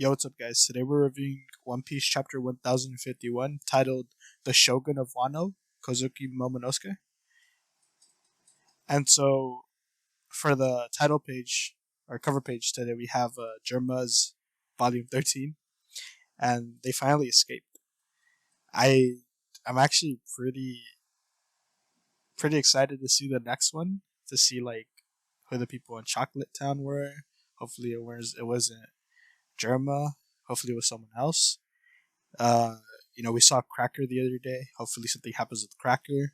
Yo, what's up, guys? Today we're reviewing One Piece chapter 1051 titled The Shogun of Wano, Kozuki Momonosuke. And so, for the title page, or cover page today, we have Germa's Volume 13, and they finally escaped. I, I'm actually pretty excited to see the next one, to see, like, who the people in Chocolate Town were. Hopefully it wasn't Germa. Hopefully it was someone else. Uh, we saw Cracker the other day. Hopefully something happens with Cracker.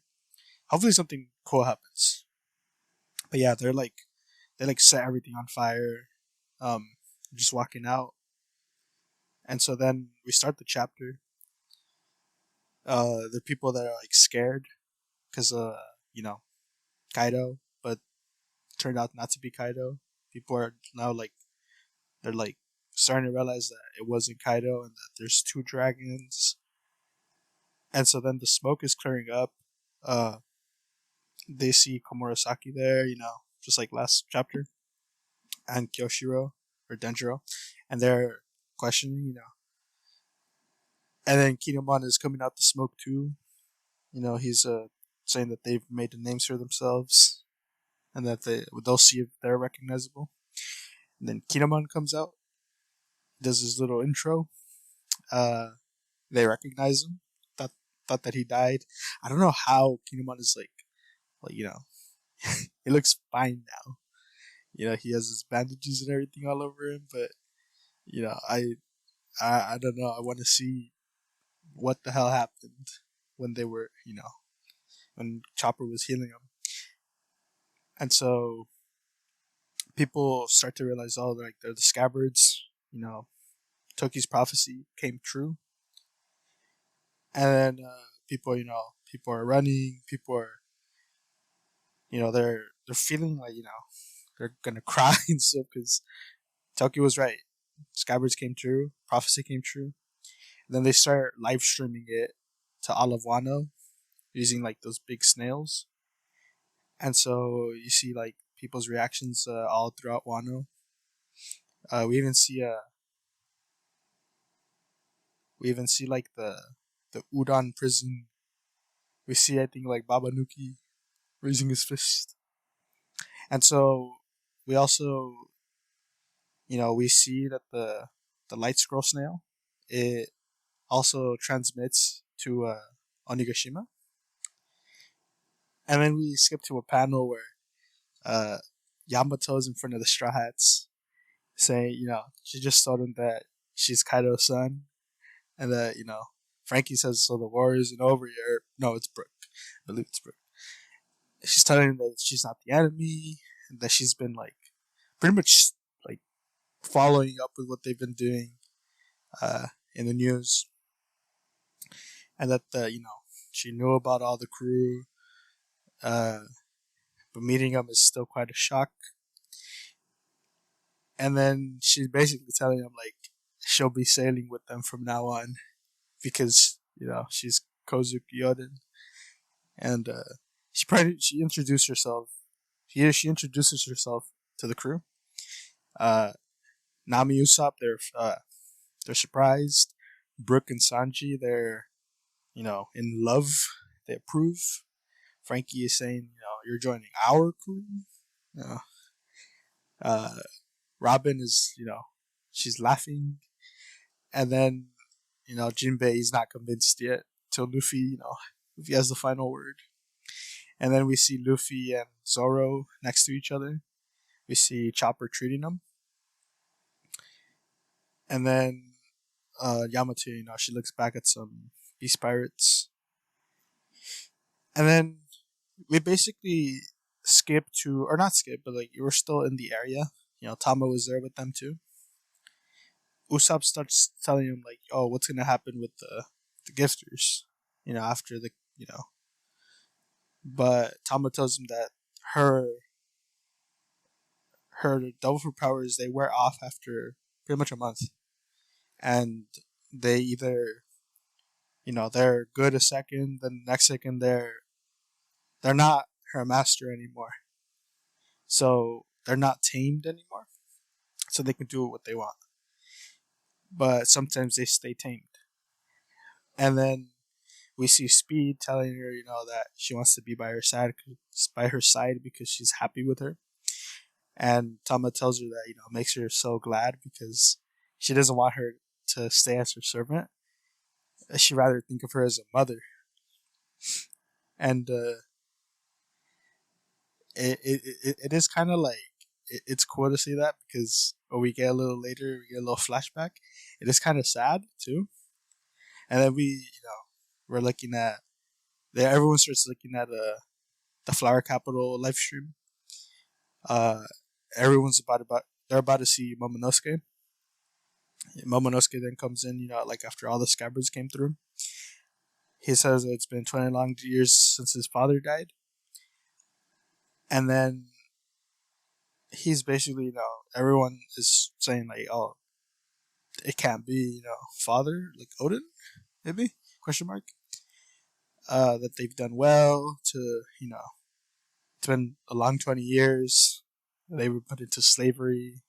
Hopefully something cool happens. But yeah, they set everything on fire. Um, just walking out, and so then we start the chapter. The people that are like scared because you know Kaido, but turned out not to be Kaido. People are now they're like starting to realize that it wasn't Kaido and that there's two dragons. And so then the smoke is clearing up. Uh, they see Komurasaki there, just like last chapter, and Kyoshiro or Denjiro, and they're questioning, And then Kinemon is coming out the smoke too. He's saying that they've made the names for themselves, and that they'll see if they're recognizable. And then Kinemon comes out, does his little intro. Uh, they recognize him. Thought thought that he died. I don't know how Kinemon is he looks fine now. He has his bandages and everything all over him, but you know, I don't know. I want to see what the hell happened when they were, when Chopper was healing him. And so people start to realize, oh, they're the scabbards. Toki's prophecy came true. And then people are running. People are, they're feeling like, they're gonna cry and stuff because Toki was right. Scabbards came true. Prophecy came true. And then they start live streaming it to all of Wano using like those big snails. And so you see like people's reactions all throughout Wano. We even see like the Udon prison. We see I think like Babanuki raising his fist, and so we also we see that the light scroll snail, it also transmits to Onigashima, and then we skip to a panel where uh, Yamato's in front of the Straw Hats, saying she just told him that she's Kaido's son, and that Frankie says so the war isn't over yet. No, it's Brooke. I believe it's Brooke. She's telling him that she's not the enemy, and that she's been like pretty much like following up with what they've been doing in the news, and that she knew about all the crew, uh, but meeting them is still quite a shock. And then she's basically telling him like she'll be sailing with them from now on because she's Kozuki Yoden, and she introduced herself. She introduces herself to the crew. Uh, Nami Usopp, they're surprised. Brooke and Sanji, they're in love. They approve. Frankie is saying, you're joining our crew. You know, uh, Robin is, she's laughing, and then Jinbei is not convinced yet till Luffy, Luffy has the final word. And then we see Luffy and Zoro next to each other. We see Chopper treating them. And then Yamato, she looks back at some Beast Pirates. And then we basically skip to, or not skip, but like you were still in the area. Tama was there with them too. Usopp starts telling him like, "Oh, what's gonna happen with the gifters?" After but Tama tells him that her her double fruit powers they wear off after pretty much a month, and they either they're good a second, then the next second they're not her master anymore, so they're not tamed anymore, so they can do what they want. but sometimes they stay tamed. And then we see Speed telling her, that she wants to be by her side because she's happy with her. And Tama tells her that, makes her so glad because she doesn't want her to stay as her servant. She'd rather think of her as a mother. And it is kind of like, it's cool to see that because when we get a little later, we get a little flashback. It is kind of sad too. And then we're looking at, everyone starts looking at the Flower Capital live stream. Uh, everyone's they're about to see Momonosuke. Momonosuke then comes in, like after all the scabbards came through. He says it's been 20 long years since his father died. And then he's basically, everyone is saying like, oh, it can't be, father, like Odin, maybe? Question mark. That they've done well to, it's been a long 20 years. They were put into slavery.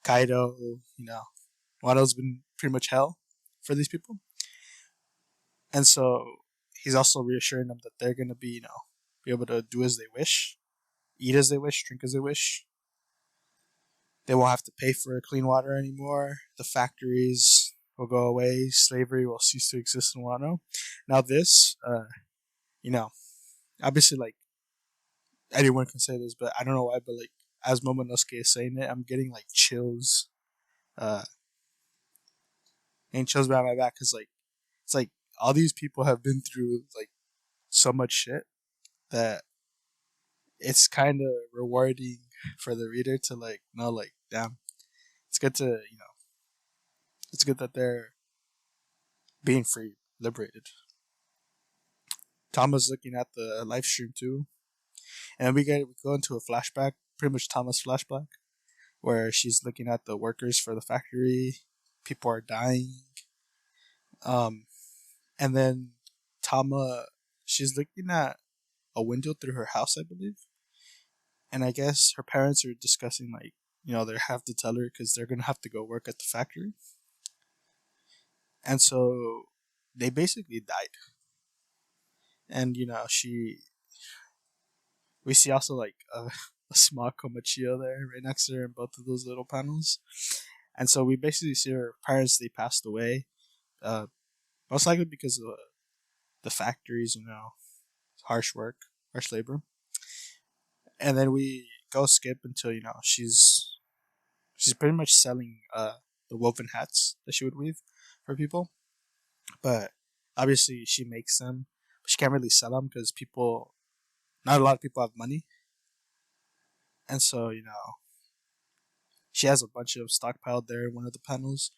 Kaido, Wano's been pretty much hell for these people. And so he's also reassuring them that they're going to be, be able to do as they wish, eat as they wish, drink as they wish. They won't have to pay for clean water anymore. The factories will go away. Slavery will cease to exist in Wano. Now this, you know, obviously like anyone can say this, but I don't know why, but like as Momonosuke is saying it, I'm getting like chills. Getting chills behind my back because like it's like all these people have been through like so much shit that it's kind of rewarding for the reader to like know like damn, it's good to it's good that they're being free, liberated. Tama's looking at the live stream too, and we go into a flashback, pretty much Tama's flashback, where she's looking at the workers for the factory. People are dying, um, and then Tama, she's looking at a window through her house, I believe, and I guess her parents are discussing like they have to tell her because they're gonna have to go work at the factory, and so they basically died, and she we see also like a small Komachio there right next to her in both of those little panels. And so we basically see her parents, they passed away. Uh, Most likely because of the factories, harsh work, harsh labor. And then we go skip until, she's pretty much selling the woven hats that she would weave for people. But obviously she makes them, but she can't really sell them because not a lot of people have money. And so, she has a bunch of stockpiled there in one of the panels.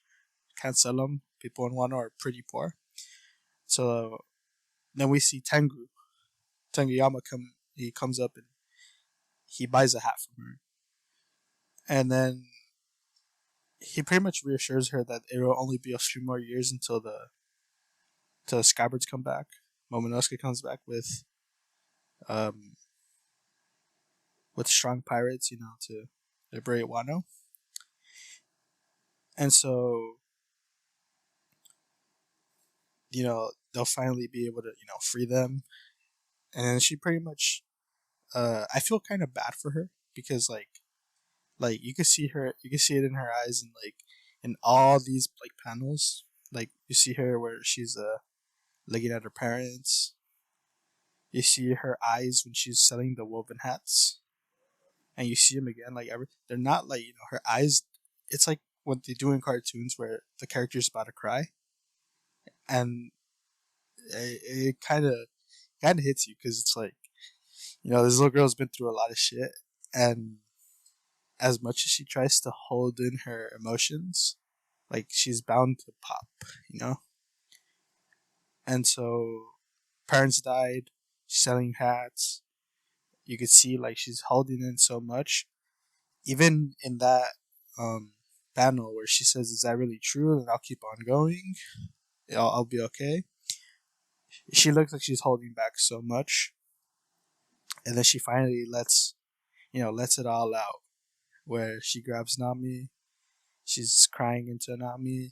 Can't sell them. People in Wano are pretty poor. So then we see Tengu. Tenguyama he comes up and he buys a hat from her. And then he pretty much reassures her that it will only be a few more years until the scabbards come back. Momonosuke comes back um with strong pirates, to liberate Wano. And so, they'll finally be able to, free them. And she pretty much I feel kind of bad for her because like you can see it in her eyes and like in all these like panels, like you see her where she's looking at her parents. You see her eyes when she's selling the woven hats, and you see them again. Like they're not like her eyes. It's like what they do in cartoons where the character's about to cry, and it kind of hits you because it's like this little girl's been through a lot of shit, and as much as she tries to hold in her emotions, like she's bound to pop, you know? And so parents died, she's selling hats. You could see like she's holding in so much. Even in that um panel where she says, "Is that really true?" And I'll keep on going. I'll be okay. She looks like she's holding back so much, and then she finally lets it all out. Where she grabs Nami, she's crying into Nami,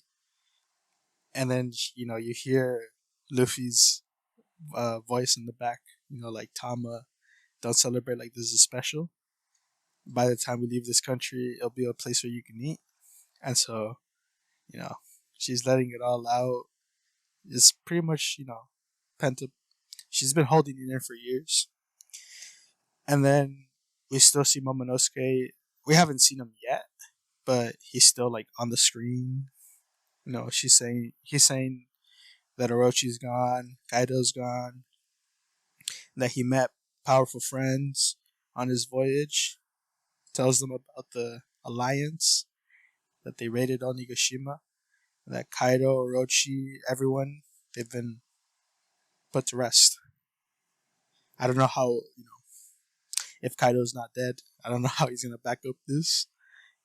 and then you hear Luffy's voice in the back, like Tama, don't celebrate like this is special. By the time we leave this country, it'll be a place where you can eat. And so, you know, she's letting it all out. It's pretty much, pent up. She's been holding it in for years. And then we still see Momonosuke. We haven't seen him yet, but he's still like on the screen. He's saying that Orochi's gone, Kaido's gone, that he met powerful friends on his voyage. Tells them about the alliance that they raided Onigashima, and that Kaido, Orochi, everyone, they've been put to rest. I don't know how, if Kaido's not dead, I don't know how he's gonna back up this,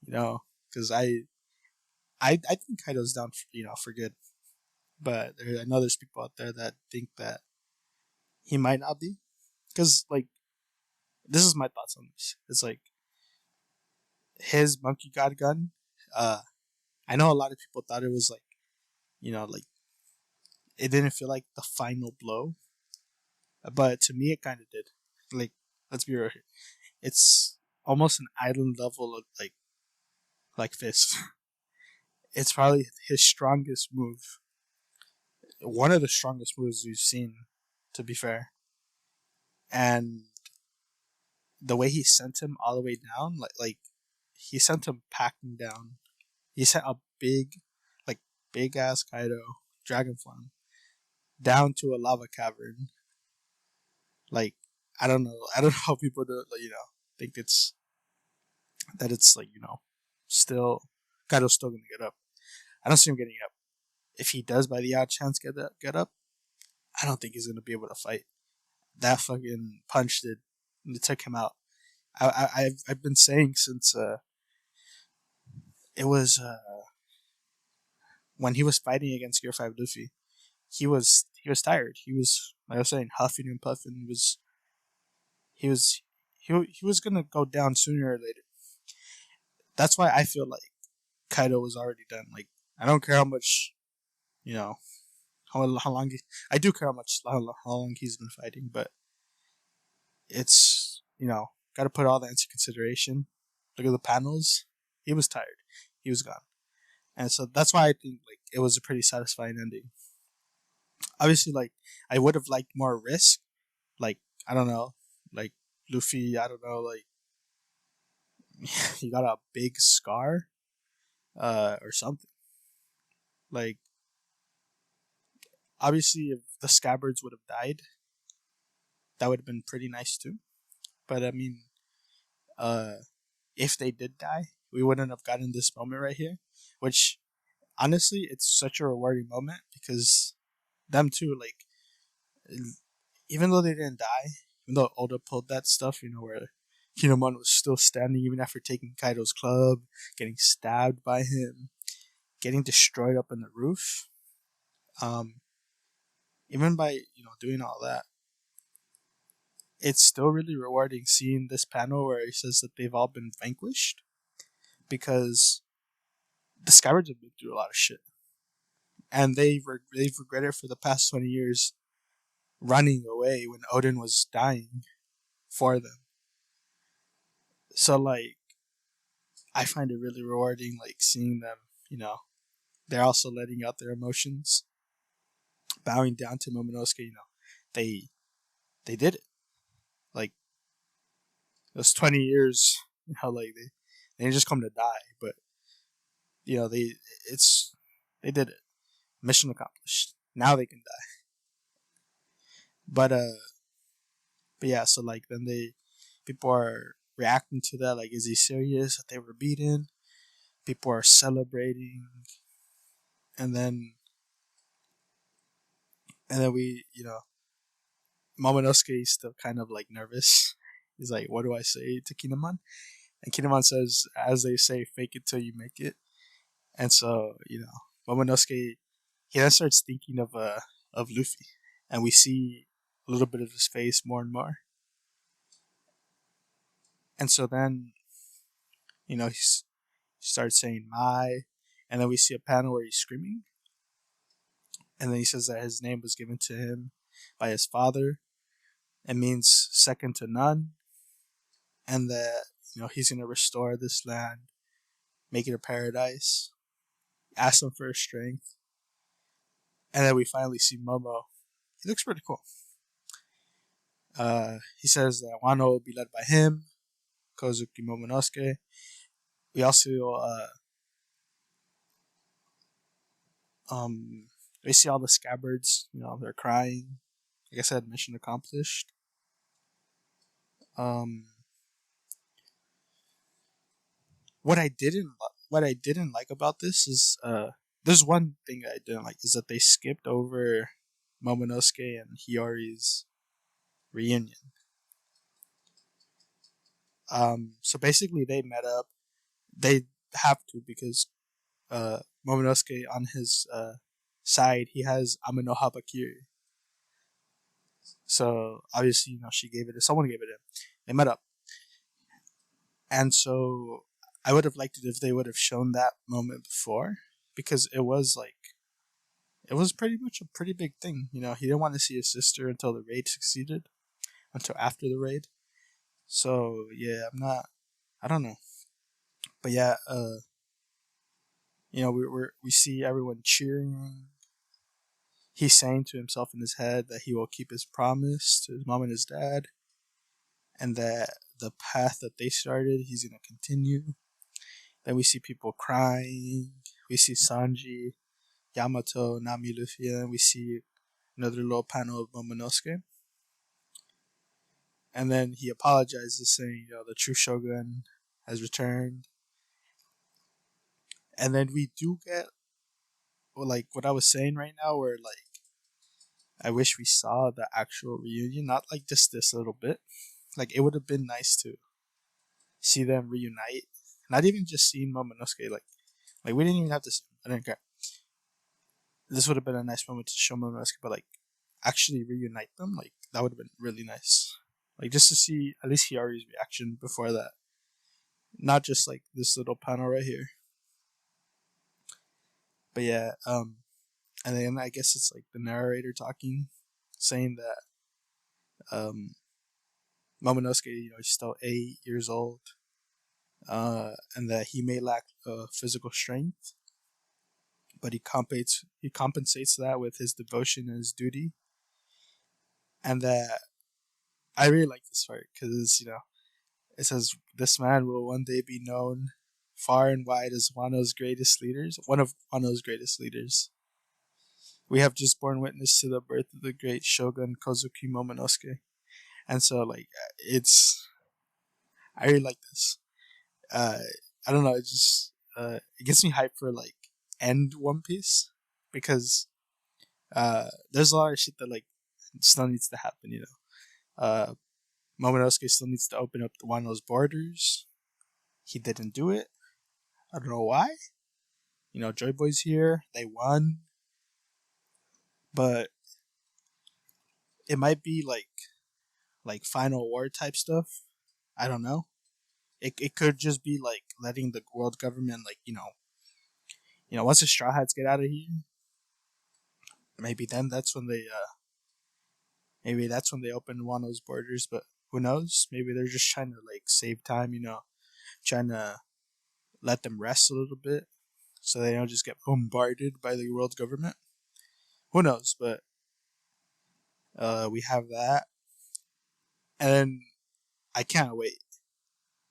because I think Kaido's down, for good. But I know there's people out there that think that he might not be, because like this is my thoughts on this. It's like his Monkey God gun. I know a lot of people thought it was like, like it didn't feel like the final blow, but to me it kind of did. Like, let's be real here. It's almost an island level of like fist. It's probably his strongest move. One of the strongest moves we've seen, to be fair. And the way he sent him all the way down, like he sent him packing down. He sent a like big ass Kaido dragon form down to a lava cavern. Like, I don't know. I don't know how people do, think it's like, still Kaido's still gonna get up. I don't see him getting up. If he does by the odd chance get up, I don't think he's gonna be able to fight. That fucking punch did it took him out. I've been saying since it was when he was fighting against Gear 5 Luffy, he was tired. He was, like I was saying, huffing and puffing. He was gonna go down sooner or later. That's why I feel like Kaido was already done. Like, I don't care how much, you know, how long I do care how long he's been fighting, but it's, got to put all that into consideration. Look at the panels. He was tired. He was gone, and so that's why I think like it was a pretty satisfying ending. Obviously, like I would have liked more risk. Like, I don't know, like Luffy. I don't know, like he got a big scar, or something. Like, obviously, if the scabbards would have died, that would have been pretty nice too. But I mean, uh, if they did die, we wouldn't have gotten this moment right here. Which, honestly, it's such a rewarding moment because them too, like, even though they didn't die, even though Oda pulled that stuff, where Kinemon was still standing even after taking Kaido's club, getting stabbed by him, getting destroyed up in the roof. Um, Even by doing all that, it's still really rewarding seeing this panel where he says that they've all been vanquished because the Skywards have been through a lot of shit, and they've regretted for the past 20 years running away when Odin was dying for them. So like, I find it really rewarding, like seeing them. You know, they're also letting out their emotions, bowing down to Momonosuke. They they did it. Like, those 20 years. Like they didn't just come to die, but it's they did it. Mission accomplished. Now they can die. But yeah. So like then people are reacting to that. Like, is he serious that they were beaten? People are celebrating, and then we, Momonosuke is still kind of like nervous. He's like, "What do I say to Kinemon?" And Kinemon says, "As they say, fake it till you make it." And so, Momonosuke, he then starts thinking of Luffy, and we see a little bit of his face more and more. And so then, he starts saying "my," and then we see a panel where he's screaming, And then he says that his name was given to him by his father. It means second to none, and that he's gonna restore this land, make it a paradise. Ask him for his strength, and then we finally see Momo. He looks pretty cool. He says that Wano will be led by him, Kozuki Momonosuke. We also we see all the scabbards. They're crying. Like I said, mission accomplished. What I didn't like about this is there's one thing I didn't like is that they skipped over Momonosuke and Hiyori's reunion. So basically they met up. They have to because Momonosuke on his side he has Amano Habakiri. So obviously she gave it. Someone gave it him. They met up, and so I would have liked it if they would have shown that moment before, because it was pretty much a pretty big thing. He didn't want to see his sister until the raid succeeded, until after the raid. So yeah, I don't know, but yeah, we see everyone cheering. He's saying to himself in his head that he will keep his promise to his mom and his dad, and that the path that they started, he's gonna continue. Then we see people crying. We see Sanji, Yamato, Nami, Luffy, and we see another little panel of Momonosuke. And then he apologizes, saying, the true shogun has returned. And then we do get, what I was saying right now, where, I wish we saw the actual reunion, not like just this little bit. It would have been nice to see them reunite. Not even just seeing Momonosuke, we didn't even have to see him. I didn't care. This would have been a nice moment to show Momonosuke, but, actually reunite them, that would have been really nice. Just to see at least Hiyori's reaction before that. Not just, this little panel right here. But yeah, and then I guess it's, the narrator talking, saying that, Momonosuke, he's still 8 years old, and that he may lack physical strength, but he compensates that with his devotion and his duty, and that I really like this part because it says this man will one day be known far and wide as one of Wano's greatest leaders. We have just borne witness to the birth of the great shogun Kozuki Momonosuke, and so I really like this. I don't know, it just it gets me hyped for end One Piece, because there's a lot of shit that still needs to happen. Momonosuke still needs to open up the Wano's borders. He didn't do it. I don't know why. Joy Boy's here. They won, but it might be like final war type stuff. I don't know. It could just be letting the world government once the Straw Hats get out of here, maybe that's when they open Wano's borders. But who knows? Maybe they're just trying to save time. Trying to let them rest a little bit so they don't just get bombarded by the world government. Who knows? But we have that, and I can't wait.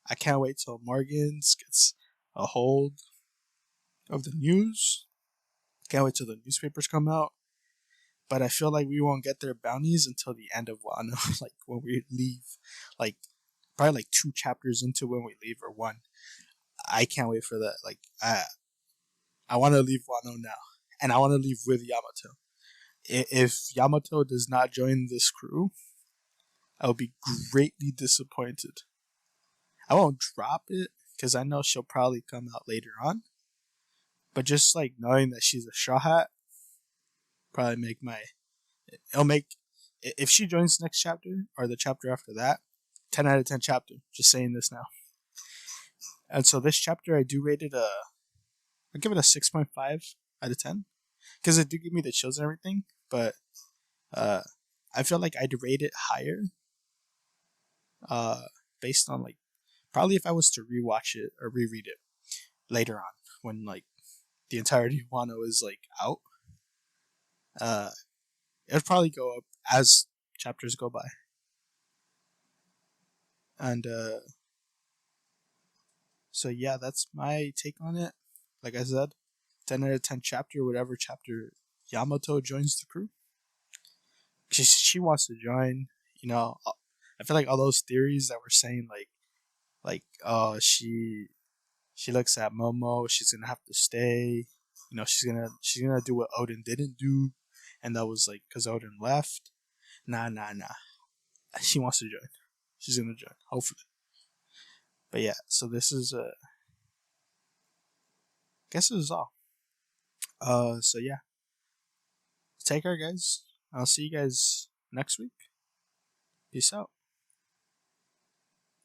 I can't wait till Morgans gets a hold of the news. Can't wait till the newspapers come out. But I feel like we won't get their bounties until the end of Wano, when we leave. Probably 2 chapters into when we leave, or 1. I can't wait for that. I want to leave Wano now, and I want to leave with Yamato. If Yamato does not join this crew, I'll be greatly disappointed. I won't drop it because I know she'll probably come out later on. But just knowing that she's a Straw Hat, probably it'll make, if she joins next chapter or the chapter after that, 10 out of 10 chapter. Just saying this now. And so this chapter I do rate it I'll give it a 6.5 out of 10. because it did give me the chills and everything. But uh, I feel like I'd rate it higher, uh, based on like probably if I was to rewatch it or reread it later on when like the entirety of Wano is like out. Uh, it'd probably go up as chapters go by, and so yeah, that's my take on it. Like I said, 10 out of 10 chapter, whatever chapter Yamato joins the crew. She wants to join. You know, I feel like all those theories that were saying like she looks at Momo, she's gonna have to stay. You know, she's gonna do what Odin didn't do, and that was like because Odin left. Nah. She wants to join. She's gonna join, hopefully. But yeah, so this is guess this is all. So yeah, take care, guys. I'll see you guys next week. Peace out.